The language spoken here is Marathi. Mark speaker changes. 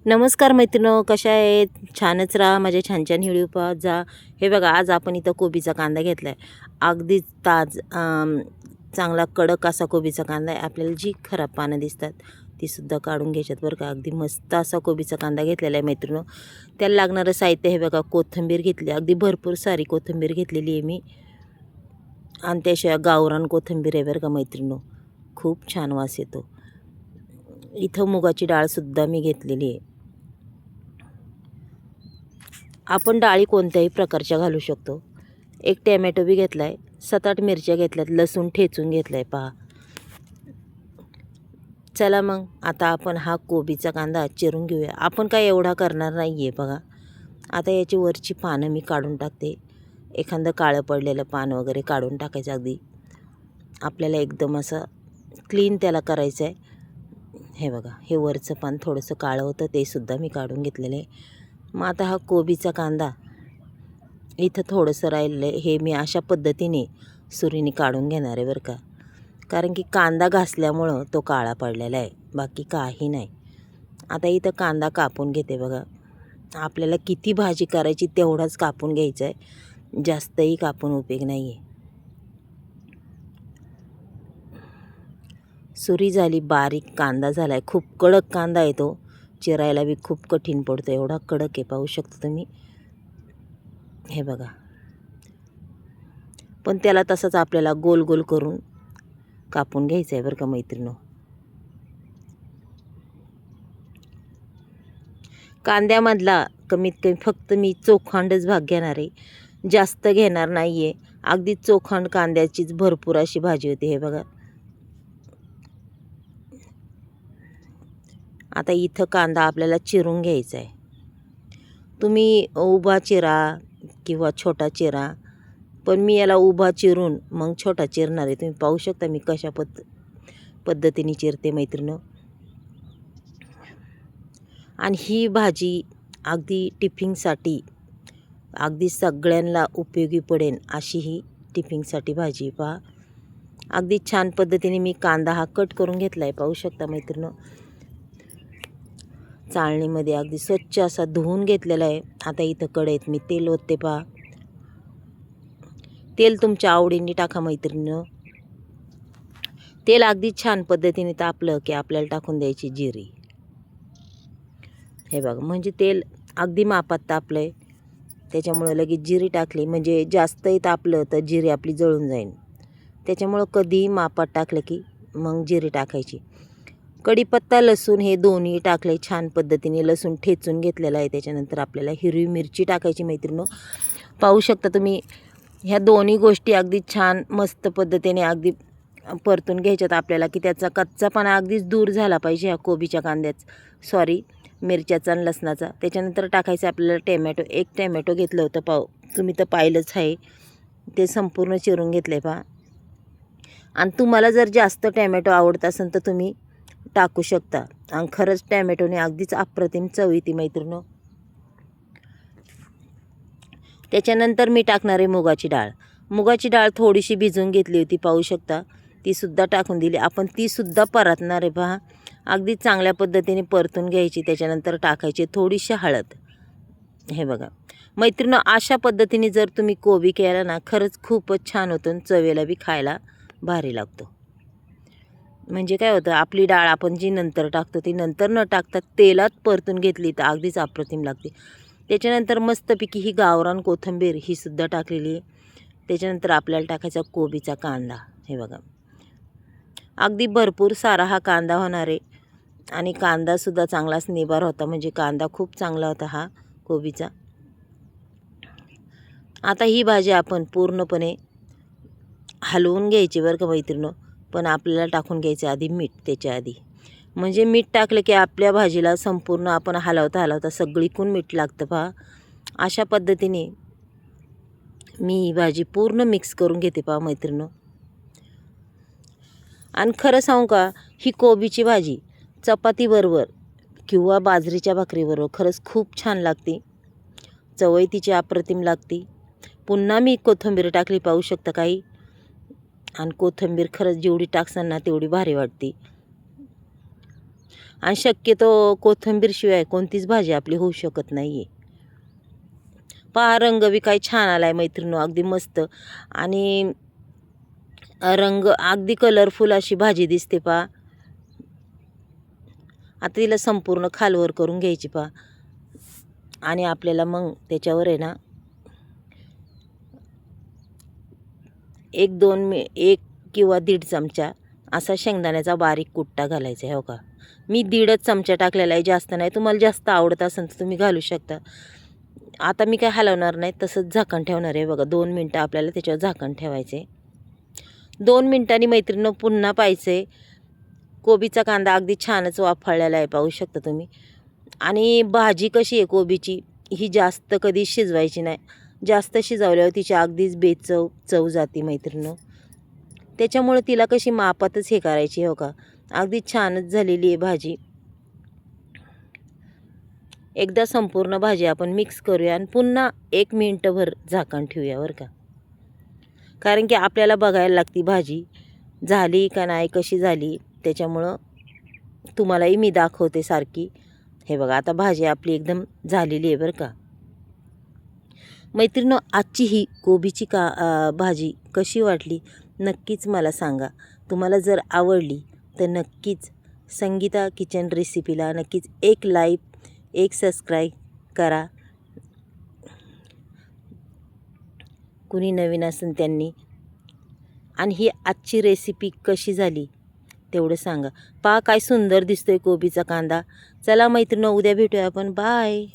Speaker 1: नमस्कार मैत्रिणो, कशा आहेत? छानच राहा, माझ्या छान छान व्हिडिओ पाहत जा. हे बघा, आज आपण इथं कोबीचा कांदा घेतला आहे. अगदी चांगला कडक असा कोबीचा कांदा आहे. आपल्याला जी खराब पानं दिसतात तीसुद्धा काढून घ्यायच्यात बरं का. अगदी मस्त असा कोबीचा कांदा घेतलेला आहे मैत्रिणो. त्याला लागणारं साहित्य हे बघा, कोथिंबीर घेतली, अगदी भरपूर सारी कोथिंबीर घेतलेली आहे मी. आणि त्याशिवाय गावरान कोथिंबीर आहे बरं का मैत्रिणो, खूप छान वास येतो. इथं मुगाची डाळसुद्धा मी घेतलेली आहे. आपण डाळी कोणत्याही प्रकारच्या घालू शकतो. एक टॅमॅटो बी घेतला आहे, 7-8 मिरच्या घेतल्यात, लसूण ठेचून घेतला आहे पहा. चला मग आता आपण हा कोबीचा कांदा चिरून घेऊया. आपण काय एवढा करणार नाही आहे बघा. आता याची वरची पानं मी काढून टाकते. एखादं काळं पडलेलं पान वगैरे काढून टाकायचं. अगदी आपल्याला एकदम असं क्लीन त्याला करायचं आहे. हे बघा, हे वरचं पान थोडंसं काळं होतं, ते सुद्धा मी काढून घेतलेलं आहे. मग आता हा कोबीचा कांदा इथं थोडंसं राहिलेलं आहे, हे मी अशा पद्धतीने सुरीने काढून घेणार आहे बरं का. कारण की कांदा घासल्यामुळं तो काळा पडलेला आहे, बाकी काही नाही. आता इथं कांदा कापून घेते बघा. आपल्याला किती भाजी करायची तेवढाच कापून घ्यायचं आहे, जास्तही कापून उपयोग नाही आहे. सुरी झाली बारीक, कांदा झाला आहे, खूप कडक कांदा आहे तो, चिरायला बी खूप कठीण पडतो, एवढा कडक आहे, पाहू शकता तुम्ही. हे बघा, पण त्याला तसंच आपल्याला गोल गोल करून कापून घ्यायचं आहे बरं का मैत्रिणो. कांद्यामधला कमीत कमी फक्त मी चोखंडच भाग घेणार आहे, जास्त घेणार नाही आहे. अगदी चोखंड कांद्याचीच भरपूर अशी भाजी होती. हे बघा, आता इथं कांदा आपल्याला चिरून घ्यायचा आहे. तुम्ही उभा चिरा किंवा छोटा चिरा, पण मी याला उभा चिरून मग छोटा चिरणार आहे. तुम्ही पाहू शकता मी कशा पद्धतीने चिरते मैत्रिणं. आणि ही भाजी अगदी टिफिनसाठी अगदी सगळ्यांना उपयोगी पडेल अशी ही टिफिनसाठी भाजी पहा. अगदी छान पद्धतीने मी कांदा हा कट करून घेतला आहे, पाहू शकता मैत्रिणं. चाळणीमध्ये अगदी स्वच्छ असा धुवून घेतलेला आहे. आता इथं कढईत मी तेल ओतते पहा. तेल तुमच्या आवडीने टाका मैत्रिणीनं. तेल अगदी छान पद्धतीने तापलं की आपल्याला टाकून द्यायची जिरी. हे बघा, म्हणजे तेल अगदी मापात तापलं आहे, त्याच्यामुळं लगेच जिरी टाकली म्हणजे जास्तही तापलं तर जिरी आपली जळून जाईल. त्याच्यामुळं कधीही मापात टाकलं की मग जिरी टाकायची. कढीपत्ता, लसूण हे दोन्ही टाकले छान पद्धतीने. लसूण ठेचून घेतलेला आहे. त्याच्यानंतर आपल्याला हिरवी मिरची टाकायची मैत्रिणो. पाहू शकता तुम्ही, ह्या दोन्ही गोष्टी अगदी छान मस्त पद्धतीने अगदी परतून घ्यायच्यात आपल्याला, की त्याचा कच्चापणा अगदीच दूर झाला पाहिजे ह्या कोबीच्या मिरच्याचा आणि लसणाचा. त्याच्यानंतर टाकायचं आपल्याला टॅमॅटो. एक टॅमॅटो घेतलं होतं, तुम्ही तर पाहिलंच आहे, ते संपूर्ण चिरून घेतले पहा. आणि तुम्हाला जर जास्त टॅमॅटो आवडत असेल तर तुम्ही टाकू शकता. आणि खरंच टॅमॅटोने अगदीच अप्रतिम चव येते मैत्रिणो. त्याच्यानंतर मी टाकणार आहे मुगाची डाळ. मुगाची डाळ थोडीशी भिजवून घेतली होती, पाहू शकता, तीसुद्धा टाकून दिली. आपण तीसुद्धा परतणार आहे पहा. अगदी चांगल्या पद्धतीने परतून घ्यायची. त्याच्यानंतर टाकायची थोडीशी हळद. हे बघा मैत्रिणो, अशा पद्धतीने जर तुम्ही कोबी केला ना, खरंच खूपच छान होतं, चवेला बी खायला भारी लागतो. म्हणजे काय होतं, आपली डाळ आपण जी नंतर टाकतो ती नंतर न टाकता तेलात परतून घेतली तर अगदीच अप्रतिम लागते. त्याच्यानंतर मस्तपैकी ही गावरान कोथिंबीर ही सुद्धा टाकलेली आहे. त्याच्यानंतर आपल्याला टाकायचा कोबीचा कांदा. हे बघा, अगदी भरपूर सारा हा कांदा होणार आहे. आणि कांदासुद्धा चांगलाच निबार होता, म्हणजे कांदा खूप चांगला होता हा कोबीचा. आता ही भाजी आपण पूर्णपणे हलवून घ्यायची बरं का मैत्रिणो. पण आपल्याला टाकून घ्यायचं आधी मीठ. त्याच्या आधी म्हणजे मीठ टाकलं की आपल्या भाजीला संपूर्ण आपण हलवता हलवता सगळीकडून मीठ लागतं पहा. अशा पद्धतीने मी ही भाजी पूर्ण मिक्स करून घेते पहा मैत्रिणो. आणि खरं सांगू का, ही कोबीची भाजी चपातीबरोबर किंवा बाजरीच्या भाकरीबरोबर खरंच खूप छान लागते. चवही तिची अप्रतिम लागते. पुन्हा मी कोथिंबीर टाकली, पाहू शकता काही. आणि कोथिंबीर खरंच जेवढी टाकसान ना तेवढी भारी वाटते. आणि शक्यतो कोथिंबीरशिवाय कोणतीच भाजी आपली होऊ शकत नाही आहे. पहा रंग बी काय छान आला आहे मैत्रिणीनो, अगदी मस्त. आणि रंग अगदी कलरफुल अशी भाजी दिसते पहा. आता तिला संपूर्ण खालवर करून घ्यायची पहा. आणि आपल्याला मग त्याच्यावर आहे ना 1 किंवा 1.5 चमचा असा शेंगदाण्याचा बारीक कुट्टा घालायचा आहे. हो का, मी 1.5 चमचा टाकलेला आहे, जास्त नाही. तुम्हाला जास्त आवडत असेल तर तुम्ही घालू शकता. आता मी काय हलवणार नाही, तसंच झाकण ठेवणार आहे. बघा 2 मिनटं आपल्याला त्याच्यावर झाकण ठेवायचे. 2 मिनटांनी मैत्रिणीनं पुन्हा पाहायचं आहे. कोबीचा कांदा अगदी छानच वाफळलेला आहे, पाहू शकता तुम्ही. आणि भाजी कशी आहे कोबीची, ही जास्त कधी शिजवायची नाही. जास्त शिजवल्यावर तिची अगदीच चव जाते मैत्रिणीनो. त्याच्यामुळे तिला कशी मापातच हे करायची. हो का, अगदी छानच झालेली आहे भाजी. एकदा संपूर्ण भाजी आपण मिक्स करूया आणि पुन्हा 1 मिनिटभर झाकण ठेवूया बरं का. कारण की आपल्याला बघायला लागती भाजी झाली का नाही, कशी झाली. त्याच्यामुळं तुम्हालाही मी दाखवते सारखी. हे बघा आता भाजी आपली एकदम झालेली आहे बरं का. मैत्रिणीनो, आजची ही कोबीची भाजी कशी वाटली नक्कीच मला सांगा. तुम्हाला जर आवडली तर नक्कीच संगीता किचन रेसिपीला नक्कीच एक लाईक, एक सबस्क्राईब करा. कुणी नवीन असेल त्यांनी. आणि ही आजची रेसिपी कशी झाली तेवढं सांगा. पहा काय सुंदर दिसतोय कोबीचा कांदा. चला मैत्रिणी, उद्या भेटूया आपण. बाय.